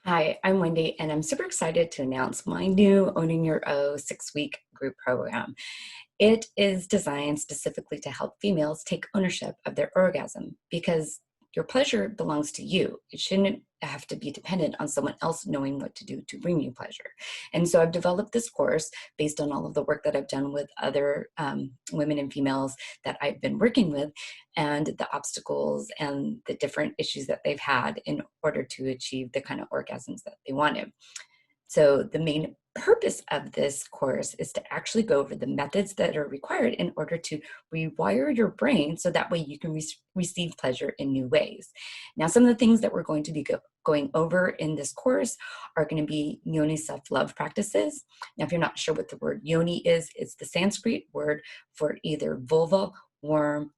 Hi, I'm Wendy, and I'm super excited to announce my new Owning Your O 6-week group program. It is designed specifically to help females take ownership of their orgasm because your pleasure belongs to you. It shouldn't have to be dependent on someone else knowing what to do to bring you pleasure. And so I've developed this course based on all of the work that I've done with other women and females that I've been working with, and the obstacles and the different issues that they've had in order to achieve the kind of orgasms that they wanted. So the main purpose of this course is to actually go over the methods that are required in order to rewire your brain so that way you can receive pleasure in new ways. Now, some of the things that we're going to be going over in this course are going to be Yoni self-love practices. Now, if you're not sure what the word Yoni is, it's the Sanskrit word for either vulva, womb,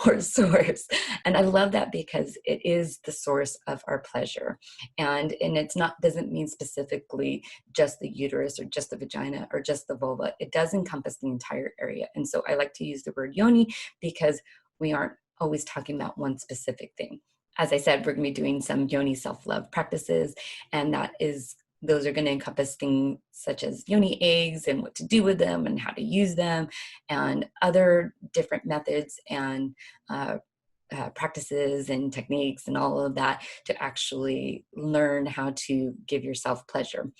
or source. And I love that because it is the source of our pleasure. And it's not, doesn't mean specifically just the uterus or just the vagina or just the vulva. It does encompass the entire area. And so I like to use the word yoni because we aren't always talking about one specific thing. As I said, we're going to be doing some yoni self-love practices, and those are going to encompass things such as yoni eggs and what to do with them and how to use them, and other different methods and practices and techniques and all of that to actually learn how to give yourself pleasure.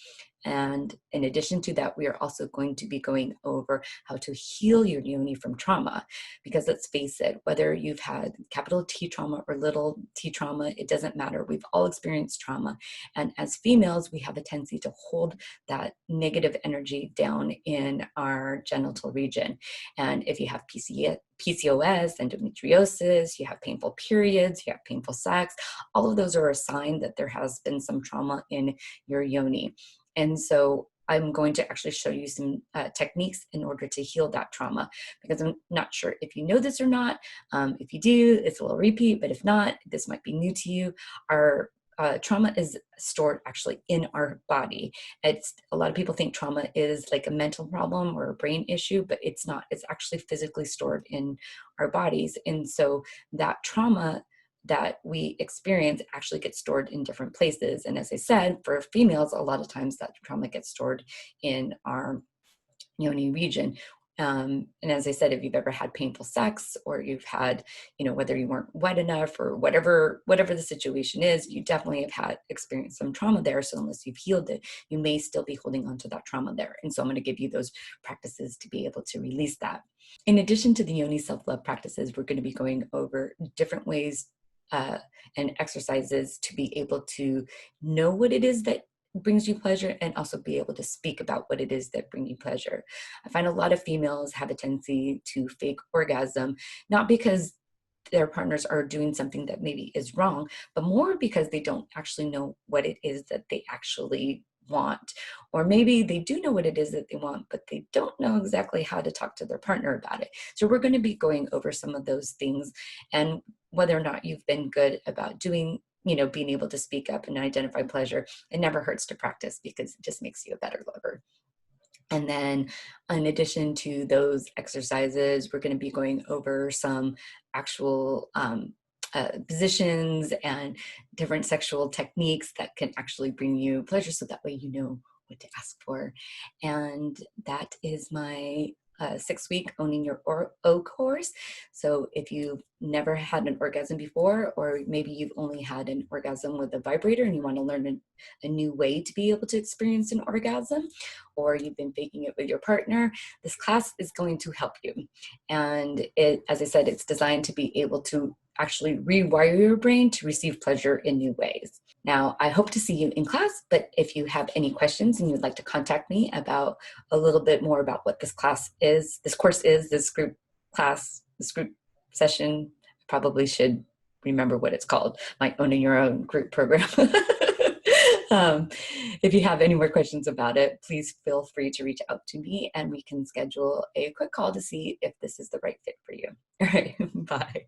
And in addition to that, we are also going to be going over how to heal your yoni from trauma. Because let's face it, whether you've had capital T trauma or little t trauma, it doesn't matter. We've all experienced trauma. And as females, we have a tendency to hold that negative energy down in our genital region. And if you have PCOS, endometriosis, you have painful periods, you have painful sex, all of those are a sign that there has been some trauma in your yoni. And so I'm going to actually show you some techniques in order to heal that trauma, because I'm not sure if you know this or not. If you do, it's a little repeat, but if not, this might be new to you. Our trauma is stored actually in our body. A lot of people think trauma is like a mental problem or a brain issue, but it's not. It's actually physically stored in our bodies. And so that trauma that we experience actually gets stored in different places. And as I said, for females, a lot of times that trauma gets stored in our yoni region. And as I said, if you've ever had painful sex, or you've had, whether you weren't wet enough or whatever the situation is, you definitely have experienced some trauma there. So unless you've healed it, you may still be holding on to that trauma there. And so I'm going to give you those practices to be able to release that. In addition to the yoni self-love practices, we're going to be going over different ways and exercises to be able to know what it is that brings you pleasure, and also be able to speak about what it is that brings you pleasure. I find a lot of females have a tendency to fake orgasm, not because their partners are doing something that maybe is wrong, but more because they don't actually know what it is that they actually want. Or maybe they do know what it is that they want, but they don't know exactly how to talk to their partner about it. So we're going to be going over some of those things, and whether or not you've been good about doing, being able to speak up and identify pleasure. It never hurts to practice because it just makes you a better lover. And then in addition to those exercises, we're going to be going over some actual positions and different sexual techniques that can actually bring you pleasure, so that way you know what to ask for. And that is my 6-week Owning Your O course. So if you've never had an orgasm before, or maybe you've only had an orgasm with a vibrator and you want to learn a new way to be able to experience an orgasm, or you've been faking it with your partner, this class is going to help you. And as I said, it's designed to be able to actually rewire your brain to receive pleasure in new ways. Now, I hope to see you in class, but if you have any questions and you'd like to contact me about a little bit more about what this course is, this group class, this group session, I probably should remember what it's called, my Owning Your Own group program. If you have any more questions about it, please feel free to reach out to me, and we can schedule a quick call to see if this is the right fit for you. All right, bye.